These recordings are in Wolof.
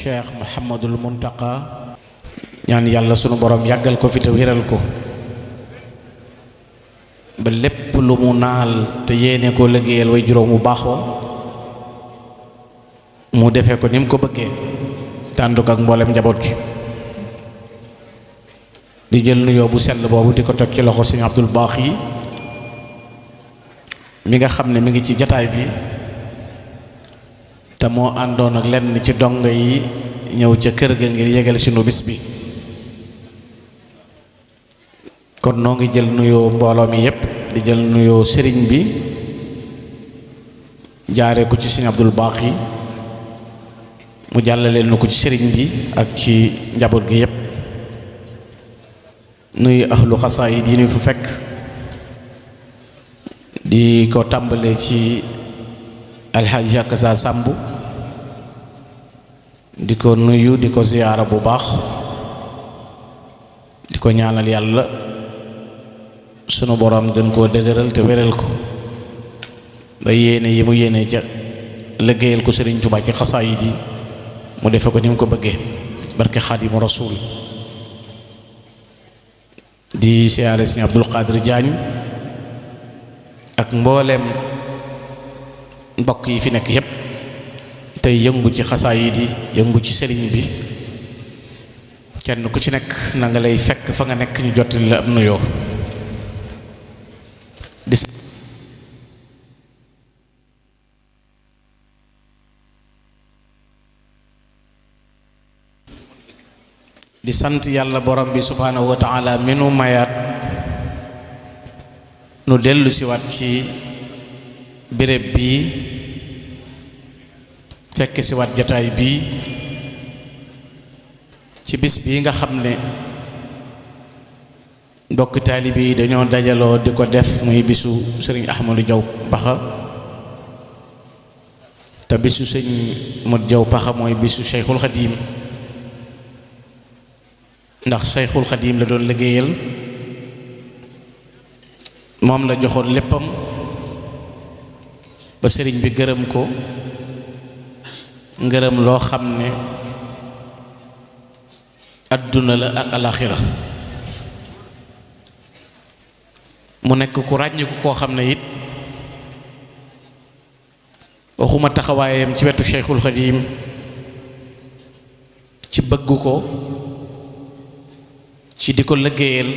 Cheikh Mouhamadul Muntaqa ñaan yàlla sunu borom yàggal ko fi te wéral ko ba lépp lu mu naal te yéene ko liggéeyal way juróom bu baax wa mu defee ko ni mu ko bëggee tànduk ak mboolem njaboot gi di jël nuyoo bu sell boobu di ko teg ci loxo Sëriñ Abdul Baax yi mi nga xam ne mi ngi ci jataay bi te moo àndoon ak lenn ci dongo yi ñëw ca kër ga ngir yégal sunu bis bi kon noo ngi jël nuyoo mbooloo mi yépp di jël nuyoo sëriñ bi jaaree ko ci Sëriñ Abdul Baax yi mu jàllaleel nu ko ci sëriñ bi ak ci njaboot gi yépp nuyu ahlu xasaayid yi ñu fu fekk di ko tàmbalee ci alxaaji Akasa Sàmb di ko nuyu di ko ziyaara bu baax di ko ñaanal yàlla sunu boroom gën koo dëgëral te wéral ko ba yéene yi mu yéene ca liggéeyal ko Sëriñ Tuubaa ci xasaayid yi mu defe ko ni mu ko bëggee barke Xaadimu Rasuul di siyaare Sëriñ Abdul Qadir Jaañ ak mbooleem mbokk yi fi nekk yépp tey yëngu ci xasaayid yi yëngu ci sëriñ bi kenn ku ci nekk na nga lay fekk fa nga nekk ñu jottali la am nuyoo di sant yàlla borom bi subhaanahu wa taala mi nu mayaat nu dellu siwaat ci béréb bii fekk siwaat jataay bii ci bis bii nga xam ne mbokk taalibe yi dañoo dajaloo di ko def muy bisu sëriñ Ahmadou Diaw Pakha te bisu sëñ Modou Diaw Pakha mooy bisu Cheikhul Khadim ndax Cheikhul Khadim la doon liggéeyal moom la joxoon léppam ba sëriñ bi gërëm ko ngërëm loo xam ne adduna la ak alaxira mu nekk ku ràññiku koo xam ne it waxuma taxawaayam ci wetu Cheikhul Khadim ci bëgg ko ci di ko liggéeyal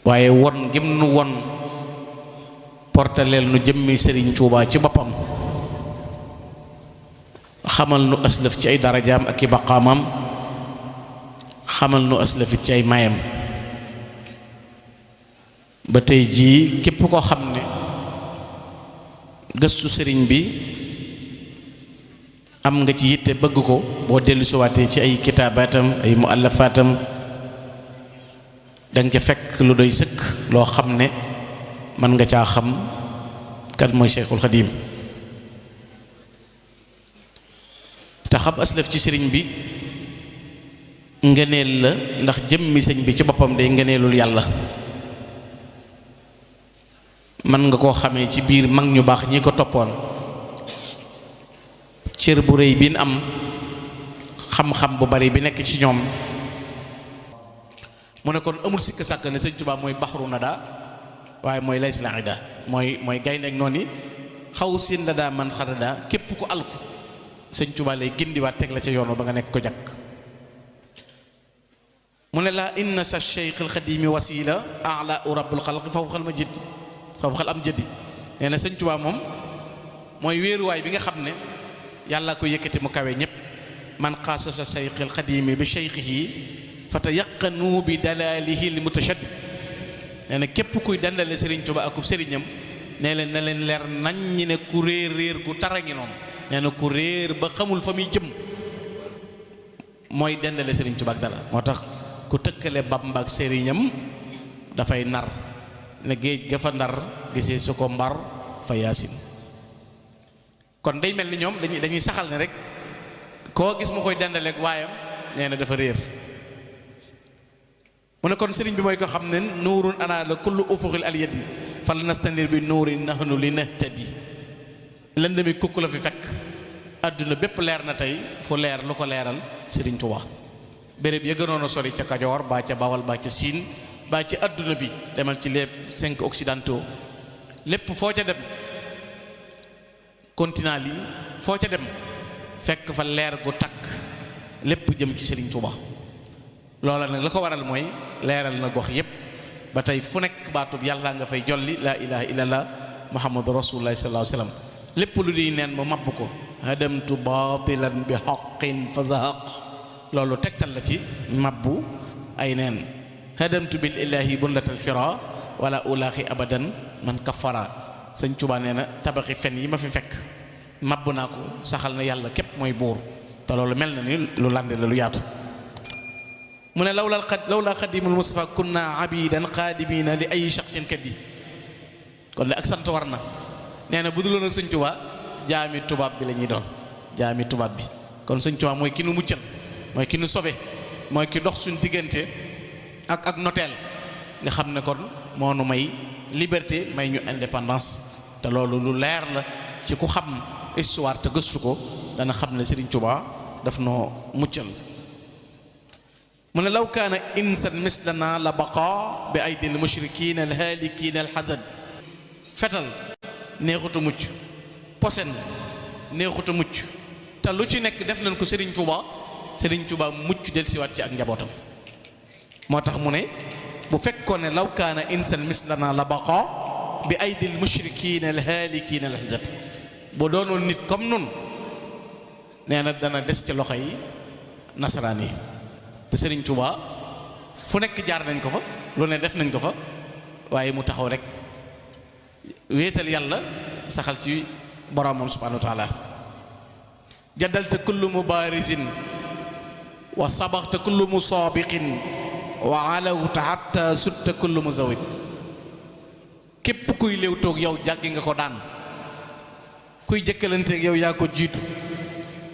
waaye won gim nu won portaleel nu jëmmi Sëriñ Tuubaa ci boppam xamal nu aslëf ci ay darajaam ak i baqaamam xamal nu aslëfit ci ay mayam ba tey jii képp koo xam ne gëstu sëriñ bi am nga ci yitte bëgg ko boo dellu siwaatee ci ay kitaabaatam ay muallafaatam danga ca fekk lu doy sëkk loo xam ne mën nga caa xam kan mooy Cheikhul Khadim te xam aslaf ci sëriñ bi ngëneel la ndax jëmmi sëñ bi ci boppam day ngëneelul yàlla mën nga koo xamee ci biir mag ñu baax ñi ko toppoon cër bu rëy bi am xam-xam bu bari bi nekk ci ñoom mu ne kon amul sikk sàkk ne sëñ Tuubaa mooy baxru nada waaye mooy lays la ida mooy gaynde ak noonu xaw sin la daa man xarada képp ku alku sëñ Tuubaa lay gindiwaat teg la ca yoon ba nga nekk ko jàkk mu ne laa inna sa cheikh alxadimi wasila ala rabbul xalq fawqal majid fawqal am jëdi nee na sëñ Tuubaa moom mooy wéeruwaay bi nga xam ne yàlla ko yëkkati mu kawe ñépp man xaasa sa cheikh alxadimi bi cheikhihi fata yaqanu bi dalalihi li mutashaddid nee na képp kuy dandale Sëriñ Tuubaa akub sëriñam nee leen na leen leer nañ ñi ne ku réer gu tara ngi noonu nee na ku réer ba xamul fa muy jëm mooy dandale Sëriñ Tuubaa ak dara moo tax ku tëkkale Bàmba ak sëriñam dafay nar ne géej ga fa ndar gisee su ko mbar fa yaasin kon day mel ni ñoom dañuy saxal ne rek koo gis mu koy dandaleek waayam nee na dafa réer mu ne kon sëriñ bi mooy ko xam ne nuurun ana la kullu ufuqil aliyati fal nastanir bi nuuri nahnu li nahtadi lëndami kukk la fi fekk àdduna bépp leer na tey fu leer lu ko leeral Serigne Touba béréb ya gënoon a sori ca Kajoor baa ca Bawal baa ca Siin baa ci àdduna bi demal ci les 5 occidentaux lépp foo ca dem continent yi foo ca dem fekk fa leer gu takk lépp jëm ci Serigne Touba loola nag la ko waral mooy leeral na gox yépp ba tey fu nekk baatub yàlla nga fay jolli laa ilaha illallah muhammadu rasulullah sallallahu alayhi wasallam lépp lu di neen mu mabb ko hadamtu baatilan bi haqqin fa zahaq loolu tegtal la ci mabbu ay neen hadamtu bil ilahi bundatal fira wala ulaaxi abadan man kafara Sëñ Tuubaa nee na tabaxi fen yi ma fi fekk mabb naa ko saxal na yàlla képp mooy buur te loolu mel na ni lu lande la lu yaatu mu ne lawla xadimul Mustafa kunna abidan xaadimina li ay shaxsin kaddi kon le ak sant war na nee na bu duloon ak Sëñ Tuubaa jaami tubaab bi la ñuy doon jaami tubaab bi kon Sëñ Tuubaa mooy ki nu muccal mooy ki nu sobe mooy ki dox suñ diggante ak noteel nga xam ne kon moo nu may liberté may ñu indépendance te loolu lu leer la ci ku xam histoire te gëstu ko dana xam ne Serigne Touba daf noo muccal mu ne law kaana insan mislana la baqa bi aydil mushrikin al halikin al hazad fetal neexutu mucc posen neexutu mucc te lu ci nekk def nañ ko Serigne Touba mucc del siwaat ci ak njabootam moo tax mu ne bu fekkoon ne law kaana insan mislana la baqa bi aydil mushrikin al halikin al hazad bu doonoon nit comme nun nee na dana des ci loxo yi nasaraan yi te Serigne Touba fu nekk jaar nañ ko fa lu ne def nañ ko fa waaye mu taxaw rek wéetal yàlla saxal ci boromam subhanahu wa taala jaddalta kullu mubarizin wa sabaxta kullu musaabiqin wa alawta hatta sutta kullu muzawid képp kuy léew toog yow jàggi nga ko daan kuy jëkkalanteeg yow yaa ko jiitu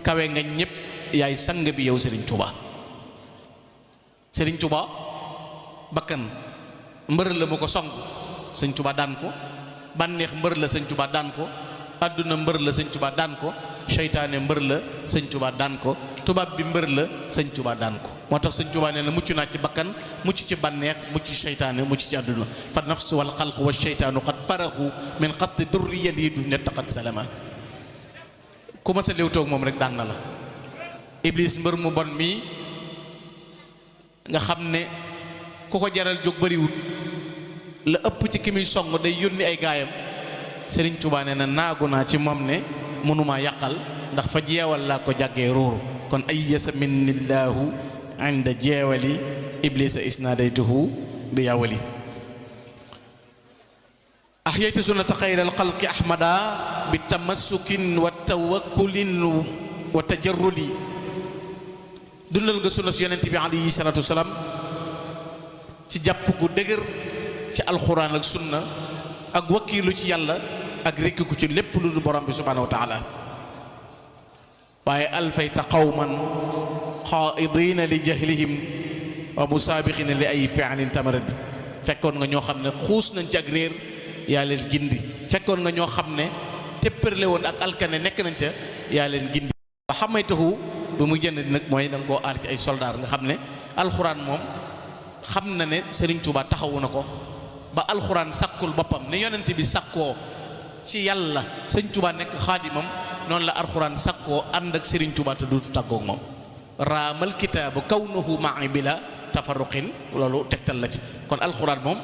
kawe nga ñépp yaay sang bi yow Serigne Touba bakkan mbër la mu ko song Sëñ Touba daan ko bànneex mbër la Sëñ Touba daan ko àdduna mbër la Sëñ Touba daan ko seytaane mbër la Sëñ Touba daan ko tubaab bi mbër la Sëñ Touba daan ko moo tax Sëñ Touba nee na mucc naa ci bakkan mucc ci bànneex mucc ci seytaane mucc ci àdduna fa nafsu wal xalq wa seytaanu qad faraxu min xatti durriyan yi du nettaqat salama ku ma sa léew toog moom rek daan na la iblis mbër mu bon mii nga xam ne ku ko jaral jóg bariwut la ëpp ci ki muy song day yónni ay gaayam Serigne Touba nee na naagu naa ci moom ne mënumaa yàqal ndax fa jeewal laa ko jàggee róoru kon ay yasa minnillahu inda jeewali iblisa isnadaytuhu bi yawali ahyayta sunnata xayral xalqi ahmada bi tamassukin wa tawakkulin wa tajarrudi dundal nga sunna su yonent bi alayhi salaatu wasalaam ci jàpp gu dëgër ci alxuraan ak sunna ak wakkiilu ci yàlla ak rekk ku ci lépp lu dul borom bi subhaanahu wa taala waaye alfayta qawman xaa'idiina li jahlihim wa musaabiqiina li ay fi'lin tamarad fekkoon nga ñoo xam ne xuus nañ ci ak réer yaa leen gindi fekkoon nga ñoo xam ne téppërle woon ak alkane nekk nañ ca yaa leen gindi wa xamaytahu bu mu jënd nag mooy da nga koo aar ci ay soldaar nga xam ne alxuraan moom xam na ne Serigne Touba taxawu na ko ba alxuraan sàkkul boppam ne yonent bi sàkkoo ci yàlla Sëñ Touba nekk xaadimam noonu la alxuraan sàkkoo ànd ak Serigne Touba te duutu tàggoog moom raamal kitaabu kawnuhu ma'i bila tafarruqin loolu tegtal la ci kon alxuraan moom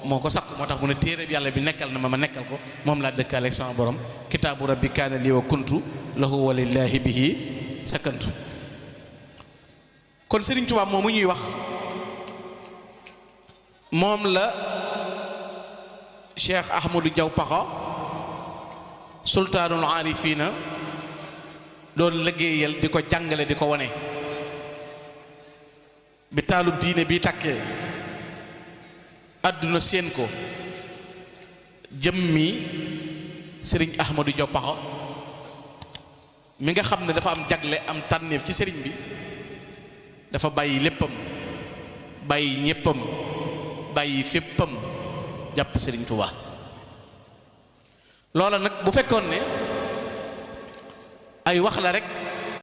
moo ko sàkk moo tax mu ne téere bi yàlla bi nekkal na ma nekkal ko moom laa dëkkaale ak sama borom kitaabu rabbi kaana lii wa kuntu lahu wa lillahi bihi sakantu kon Serigne Touba moom mu ñuy wax moom la Cheikh Ahmadou Diaw Pakha sultaanul aarifiina doon liggéeyal di ko jàngale di ko wone bi taalub diine bi takkee àdduna séen ko jëmmi Serigne Ahmadou Diaw Pakha mi nga xam ne dafa am jagle am tànneef ci sëriñ bi dafa bàyyi léppam bàyyi ñéppam bàyyi féppam jàpp Serigne Touba loola nag bu fekkoon ne ay wax la rek